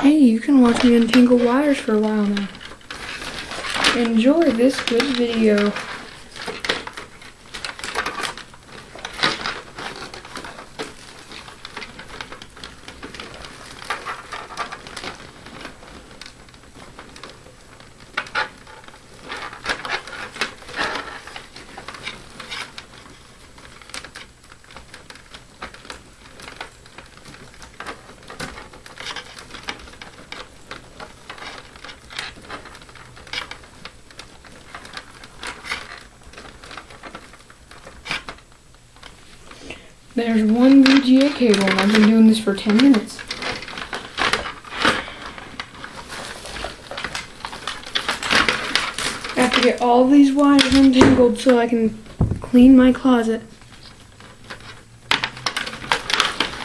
Hey, you can watch me untangle wires for a while now. Enjoy this good video. There's one VGA cable and I've been doing this for 10 minutes. I have to get all these wires untangled so I can clean my closet.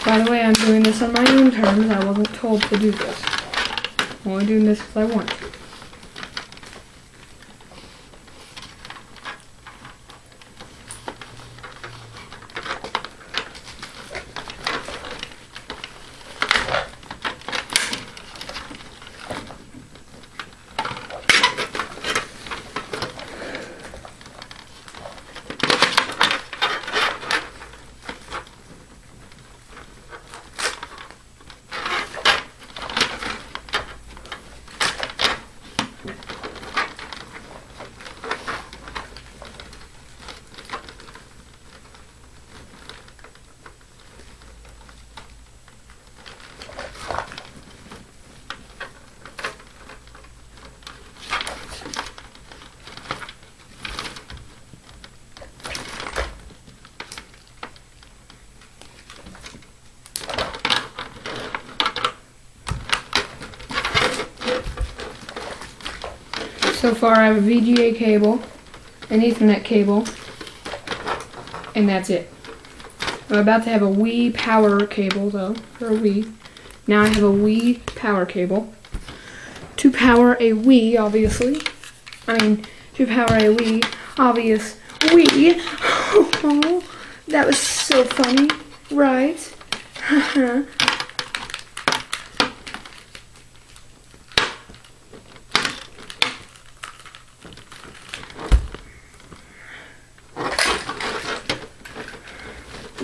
By the way, I'm doing this on my own terms. I wasn't told to do this. I'm only doing this because I want to. So far I have a VGA cable, an Ethernet cable, and that's it. I'm about to have a Wii power cable though, for a Wii. Now I have a Wii power cable. To power a Wii, obviously. To power a Wii, obvious Wii. Oh, that was so funny, right?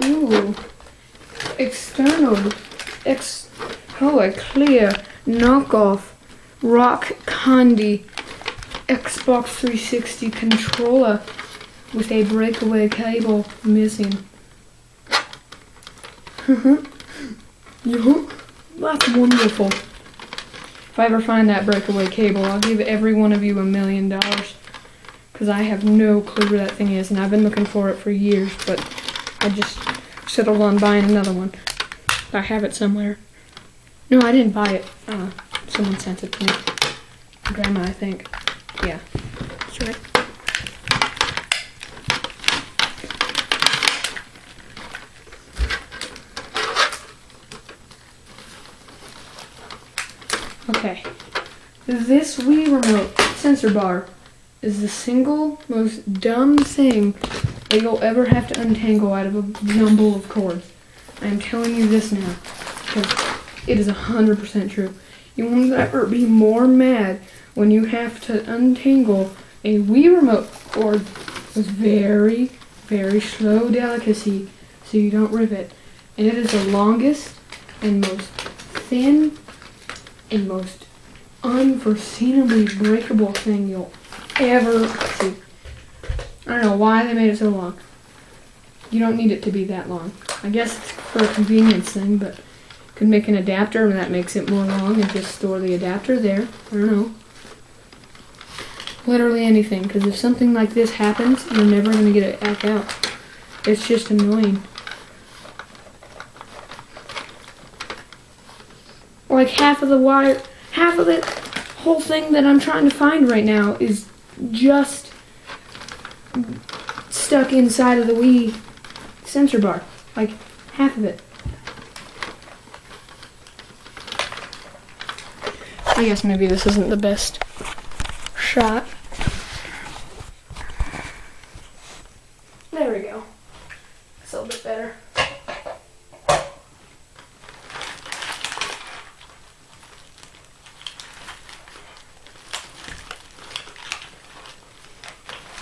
Ooh, a clear knockoff Rock Candy Xbox 360 controller with a breakaway cable missing. That's wonderful. If I ever find that breakaway cable, I'll give every one of you $1 million. Because I have no clue where that thing is, and I've been looking for it for years, but I just settled on buying another one. I have it somewhere. No, I didn't buy it. Someone sent it to me. Grandma, I think. Yeah, that's right. Okay. This Wii remote sensor bar is the single most dumb thing that you'll ever have to untangle out of a jumble of cords. I am telling you this now, because it is 100% true. You won't ever be more mad when you have to untangle a Wii remote cord with very, very slow delicacy so you don't rip it. And it is the longest and most thin and most unforeseeably breakable thing you'll ever see. I don't know why they made it so long. You don't need it to be that long. I guess it's for a convenience thing, but you could make an adapter and that makes it more long and just store the adapter there. I don't know. Literally anything, because if something like this happens, you're never going to get it back out. It's just annoying. Like half of the wire, half of the whole thing that I'm trying to find right now is just stuck inside of the Wii sensor bar. Like half of it. I guess maybe this isn't the best shot. There we go. It's a little bit better.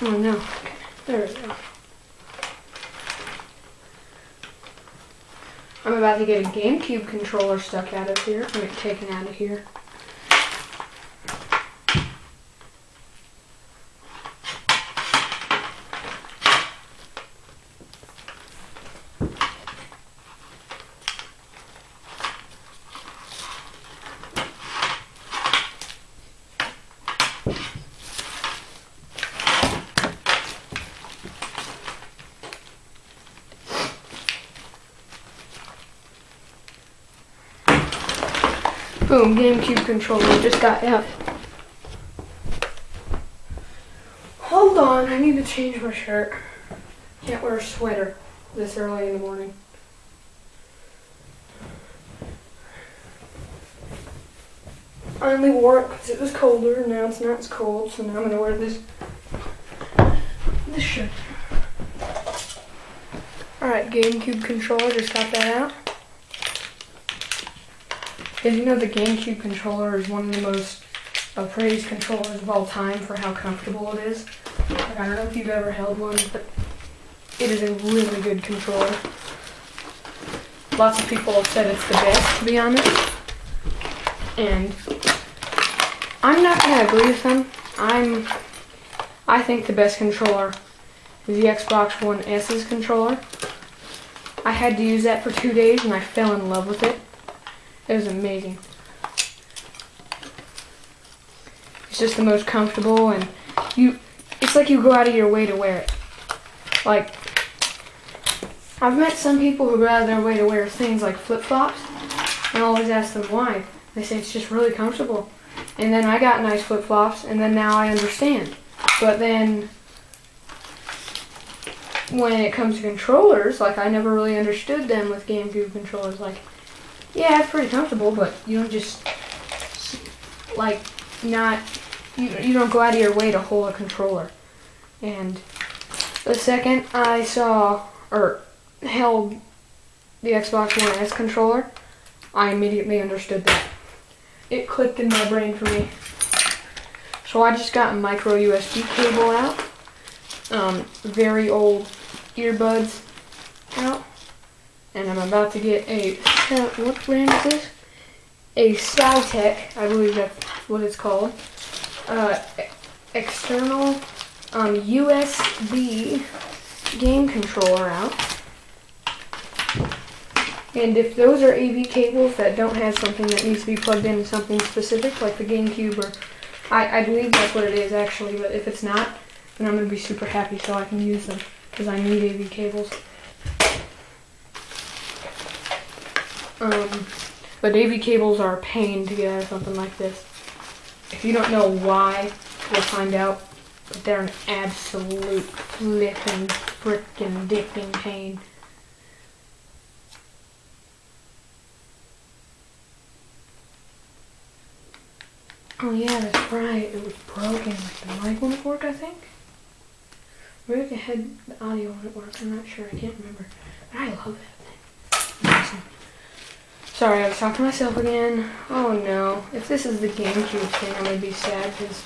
Oh no. Okay. There we go. I'm about to get a GameCube controller stuck out of here. I mean, taken out of here. Boom, GameCube controller just got out. Hold on, I need to change my shirt. Can't wear a sweater this early in the morning. I only wore it because it was colder, and now it's not as cold, so now I'm gonna wear this shirt. Alright, GameCube controller, just got that out. Did you know the GameCube controller is one of the most praised controllers of all time for how comfortable it is? Like, I don't know if you've ever held one, but it is a really good controller. Lots of people have said it's the best, to be honest. And I'm not going to agree with them. I think the best controller is the Xbox One S's controller. I had to use that for 2 days and I fell in love with it. It was amazing. It's just the most comfortable, and it's like you go out of your way to wear it. Like, I've met some people who go out of their way to wear things like flip-flops, and I always ask them why. They say it's just really comfortable. And then I got nice flip-flops, and then now I understand. But then when it comes to controllers, like, I never really understood them with GameCube controllers. Like, yeah, it's pretty comfortable, but you don't just, like, you don't go out of your way to hold a controller. And the second I saw, or held the Xbox One S controller, I immediately understood that. It clicked in my brain for me. So I just got a micro USB cable out, very old earbuds out, and I'm about to get a, what brand is this? A Saltec, I believe that's what it's called. External USB game controller out. And if those are AV cables that don't have something that needs to be plugged into something specific, like the GameCube, or I believe that's what it is actually, but if it's not, then I'm going to be super happy so I can use them, because I need AV cables. But AV cables are a pain to get out of something like this. If you don't know why, you'll find out, but they're an absolute flippin' frickin' dipping pain. Oh yeah, that's right, it was broken, like the mic wouldn't work, I think? Maybe the audio wouldn't work, I'm not sure, I can't remember. But I love that thing. Awesome. Sorry, I was talking to myself again. Oh no, if this is the GameCube thing, I'm gonna be sad, because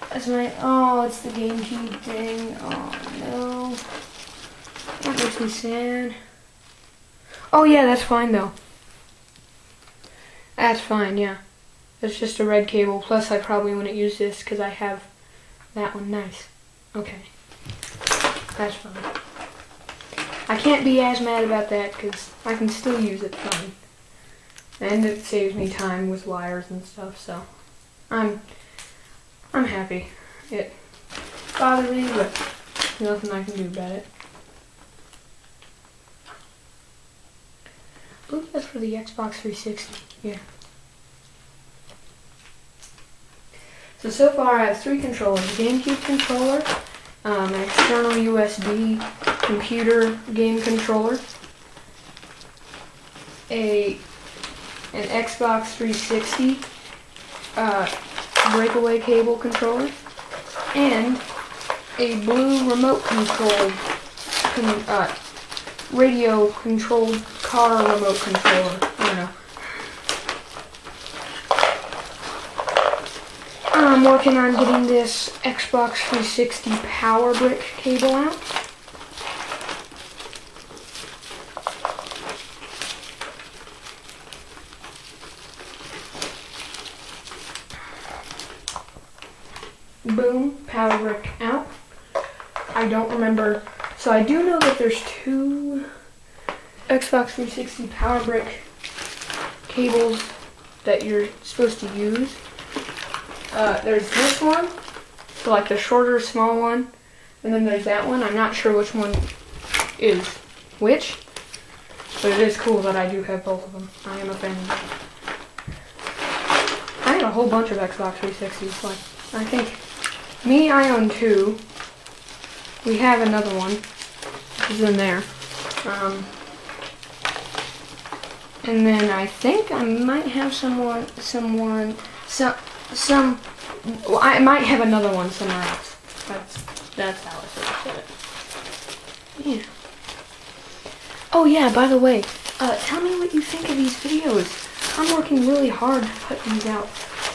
that's my, oh, it's the GameCube thing, oh no. That makes me sad. Oh yeah, that's fine though. That's fine, yeah. It's just a red cable, plus I probably wouldn't use this because I have that one. Nice. Okay. That's fine. I can't be as mad about that because I can still use it fine. And it saves me time with wires and stuff, so I'm happy. It bothers me, but there's nothing I can do about it. I believe that's for the Xbox 360. Yeah. So far I have 3 controllers. A GameCube controller, an external USB computer game controller, an Xbox 360 breakaway cable controller, and a blue remote controlled radio controlled car remote controller. I don't know. I'm working on getting this Xbox 360 power brick cable out. Boom, power brick out. I don't remember, so I do know that there's 2 Xbox 360 power brick cables that you're supposed to use. There's this one, so like the shorter, small one, and then there's that one. I'm not sure which one is which, but it is cool that I do have both of them. I am a fan of them. I have a whole bunch of Xbox 360s. Like, I think I own 2. We have another one, which is in there. And then I think I might have well, I might have another one somewhere else. That's how I said it. Yeah. Oh yeah, by the way, tell me what you think of these videos. I'm working really hard to put these out.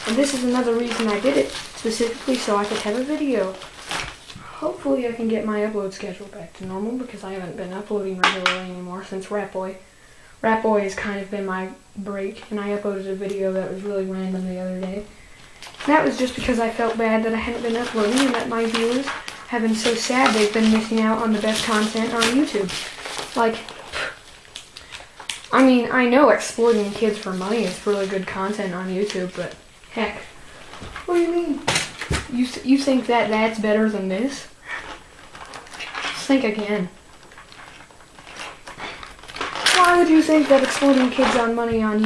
And this is another reason I did it, specifically so I could have a video. Hopefully I can get my upload schedule back to normal, because I haven't been uploading regularly anymore since Rat Boy. Rat Boy has kind of been my break, and I uploaded a video that was really random the other day. That was just because I felt bad that I hadn't been uploading and that my viewers have been so sad they've been missing out on the best content on YouTube. Like, I mean, I know exploiting kids for money is really good content on YouTube, but heck, what do you mean? You think that that's better than this? Just think again. Why would you think that exploiting kids for money on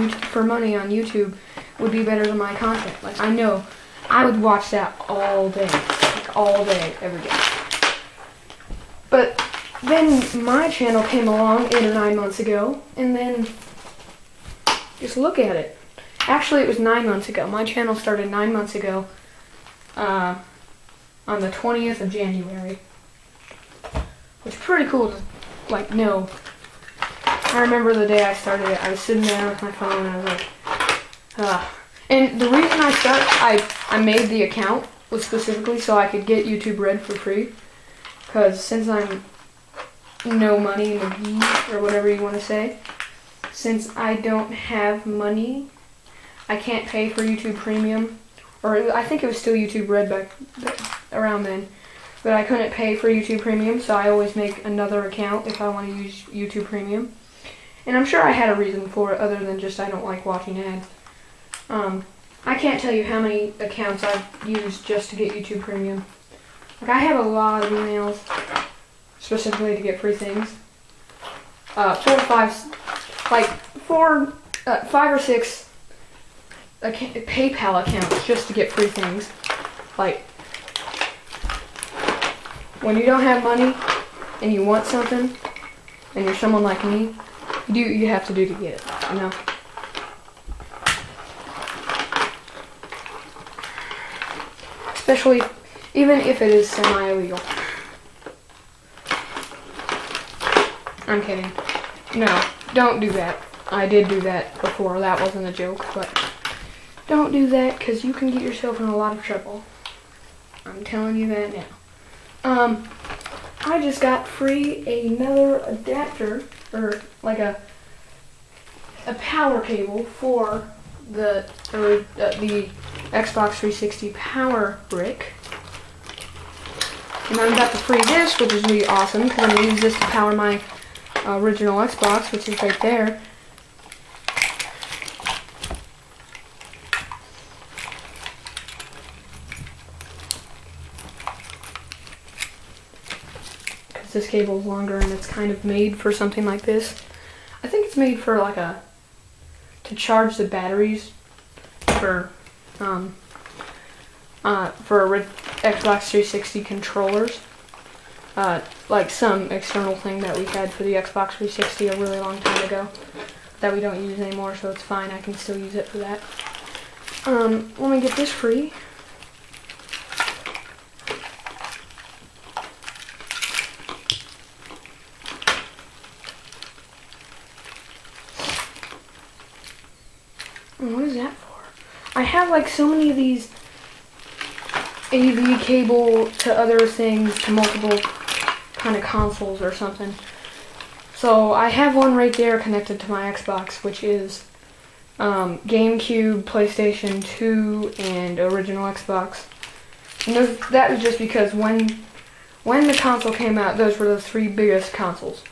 YouTube would be better than my content? Like, I know I would watch that all day, like all day, every day. But then my channel came along 8 or 9 months ago, and then just look at it. Actually, it was 9 months ago. My channel started 9 months ago, on the 20th of January, which is pretty cool to, like, know. I remember the day I started it, I was sitting there with my phone and I was like, And the reason I made the account was specifically so I could get YouTube Red for free. Because since I'm no money McGee, or whatever you want to say, since I don't have money, I can't pay for YouTube Premium. Or I think it was still YouTube Red back around then. But I couldn't pay for YouTube Premium, so I always make another account if I want to use YouTube Premium. And I'm sure I had a reason for it other than just I don't like watching ads. I can't tell you how many accounts I've used just to get YouTube Premium. Like, I have a lot of emails specifically to get free things. 5 or 6 PayPal accounts just to get free things. Like, when you don't have money and you want something, and you're someone like me, you have to do to get it, you know? Especially, even if it is semi-illegal. I'm kidding. No, don't do that. I did do that before. That wasn't a joke, but don't do that because you can get yourself in a lot of trouble. I'm telling you that now. I just got free another adapter, or like a power cable for the Xbox 360 power brick. And I'm about to free this, which is really awesome because I'm going to use this to power my original Xbox, which is right there. Because this cable is longer and it's kind of made for something like this. I think it's made for like to charge the batteries for Xbox 360 controllers. Like some external thing that we had for the Xbox 360 a really long time ago that we don't use anymore, so it's fine. I can still use it for that. Let me get this free. What is that for? I have like so many of these AV cable to other things, to multiple kind of consoles or something. So I have one right there connected to my Xbox, which is GameCube, PlayStation 2, and original Xbox. And that was just because when the console came out, those were the three biggest consoles.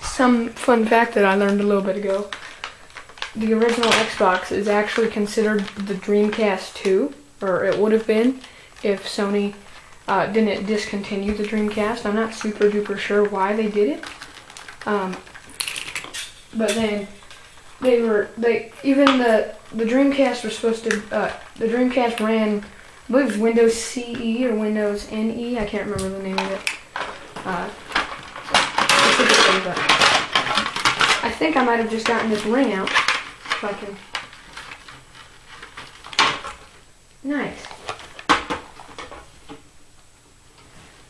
Some fun fact that I learned a little bit ago: the original Xbox is actually considered the Dreamcast 2, or it would have been if Sony didn't discontinue the Dreamcast. I'm not super duper sure why they did it. But then even the Dreamcast was supposed to, the Dreamcast ran, I believe it was Windows CE or Windows NE, I can't remember the name of it specifically, but I think I might have just gotten this ring out, if I can. Nice.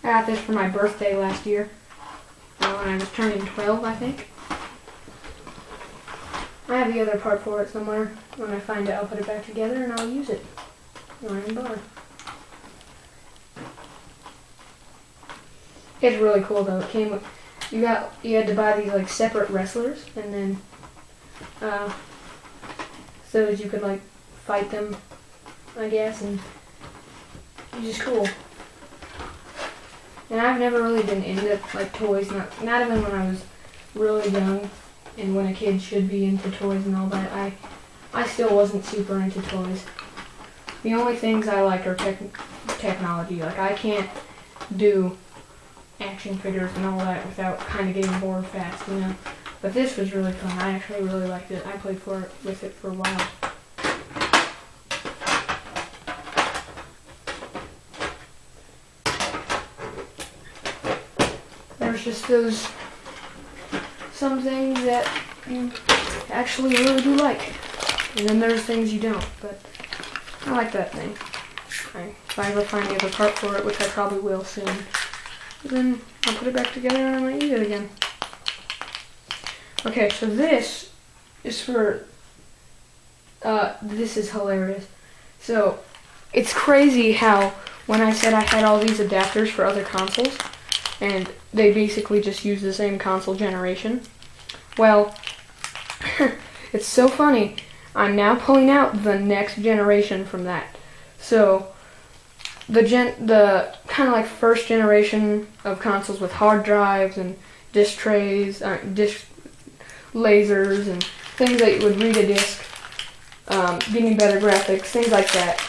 I got this for my birthday last year, when I was turning 12, I think. I have the other part for it somewhere. When I find it, I'll put it back together and I'll use it. Iron bar. It's really cool though. It came with, you had to buy these like separate wrestlers, and then so that you could like fight them, I guess, and it's just cool. And I've never really been into like toys, not even when I was really young. And when a kid should be into toys and all that, I still wasn't super into toys. The only things I like are technology. Like, I can't do action figures and all that without kind of getting bored fast, you know. But this was really fun. I actually really liked it. I played with it for a while. There's just some things that you actually really do like, and then there's things you don't, but I like that thing. If I ever find the other part for it, which I probably will soon, then I'll put it back together and I might use it again. Okay, so this is for, this is hilarious. So, it's crazy how when I said I had all these adapters for other consoles, and they basically just use the same console generation. Well, it's so funny. I'm now pulling out the next generation from that. So, the kind of like first generation of consoles with hard drives and disc trays, disc lasers, and things that you would read a disc, getting better graphics, things like that.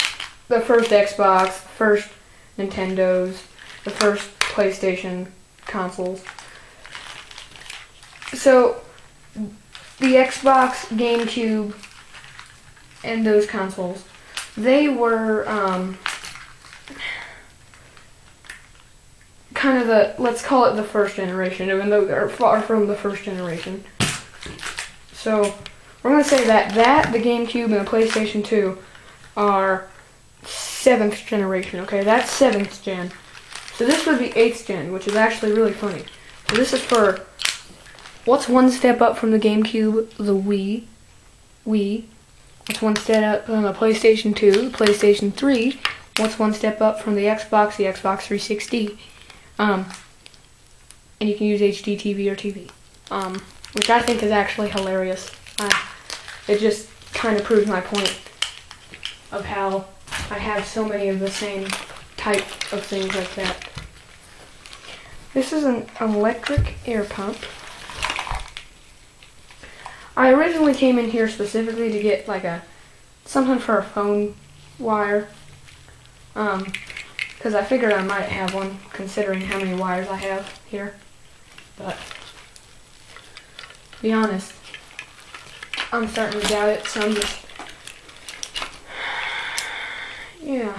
The first Xbox, first Nintendos, the first PlayStation consoles. So, the Xbox, GameCube, and those consoles, they were kind of let's call it the first generation, even though they're far from the first generation. So, we're going to say that the GameCube and the PlayStation 2 are 7th generation, okay? That's 7th gen. So this would be 8th gen, which is actually really funny. So this is for, what's one step up from the GameCube? The Wii. What's one step up from the PlayStation 2? The PlayStation 3. What's one step up from the Xbox? The Xbox 360. And you can use HD TV or TV. Which I think is actually hilarious. It just kind of proves my point of how I have so many of the same type of things like that. This is an electric air pump. I originally came in here specifically to get like something for a phone wire, because I figured I might have one considering how many wires I have here. But to be honest, I'm starting to doubt it, so I'm just, yeah.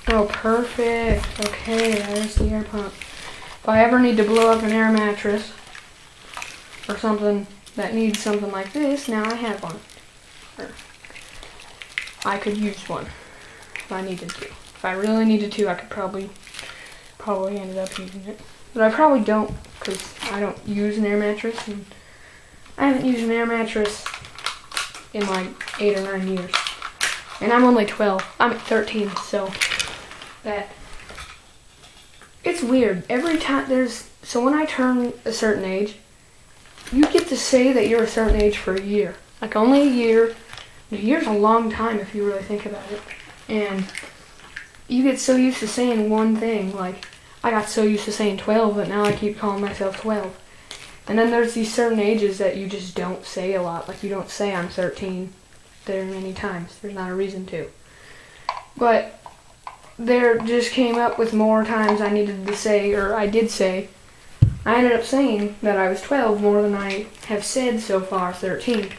Oh, perfect. Okay, there's the air pump. If I ever need to blow up an air mattress or something that needs something like this, now I have one. Or I could use one. if I needed to. If I really needed to, I could probably ended up using it. But I probably don't, because I don't use an air mattress, and I haven't used an air mattress in like 8 or 9 years. And I'm only 12. I'm 13, so that it's weird. Every time so when I turn a certain age, you get to say that you're a certain age for a year. Like only a year. A year's a long time if you really think about it. And you get so used to saying one thing. Like I got so used to saying 12 that now I keep calling myself 12. And then there's these certain ages that you just don't say a lot. Like you don't say I'm 13 very many times. There's not a reason to. But there just came up with more times I needed to say, or I did say. I ended up saying that I was 12 more than I have said so far 13.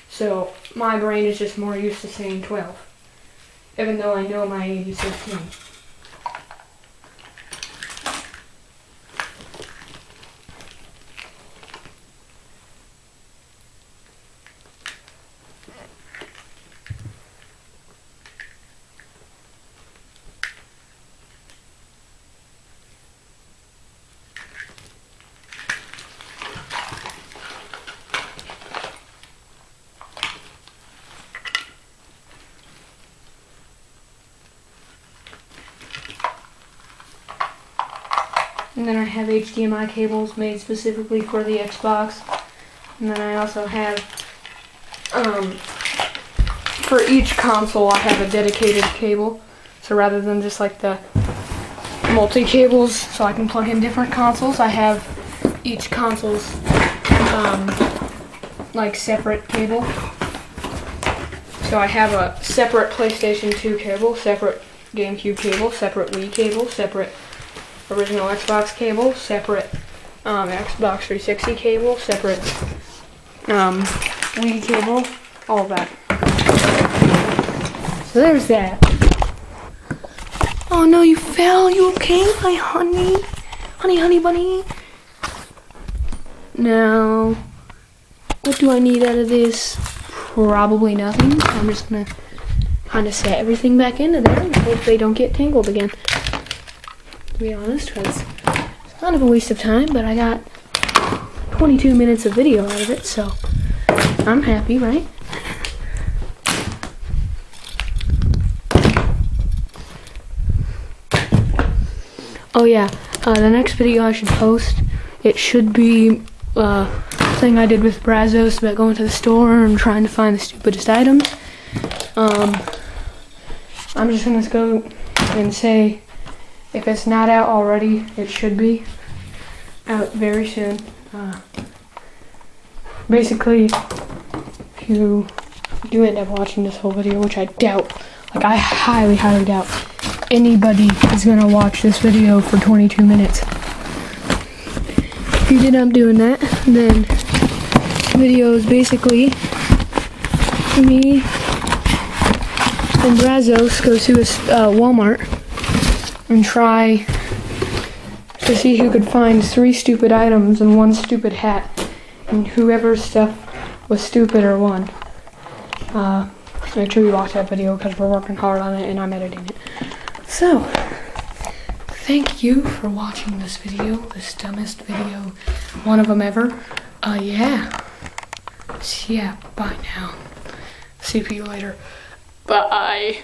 So my brain is just more used to saying 12. Even though I know my age is 13. And then I have HDMI cables made specifically for the Xbox. And then I also have, for each console I have a dedicated cable. So rather than just like the multi-cables, so I can plug in different consoles, I have each console's, like separate cable. So I have a separate PlayStation 2 cable, separate GameCube cable, separate Wii cable, separate original Xbox cable, separate Xbox 360 cable, separate Wii cable, all that. So there's that. Oh no, you fell. You okay, my honey? Honey bunny? Now, what do I need out of this? Probably nothing. So I'm just gonna kind of set everything back into there and hope they don't get tangled again. To be honest, because it's kind of a waste of time, but I got 22 minutes of video out of it, so I'm happy, right? Oh yeah, the next video I should post, it should be a thing I did with Brazos about going to the store and trying to find the stupidest items. I'm just gonna go and say, if it's not out already, it should be out very soon. Basically, if you do end up watching this whole video, which I doubt, like I highly doubt anybody is gonna watch this video for 22 minutes. If you did end up doing that, then the video is basically me and Brazos go to a Walmart and try to see who could find 3 stupid items and 1 stupid hat, and whoever's stuff was stupider won. Make sure you watch that video because we're working hard on it and I'm editing it. So, thank you for watching this video, this dumbest video, one of them ever. Yeah, bye now. See you later. Bye.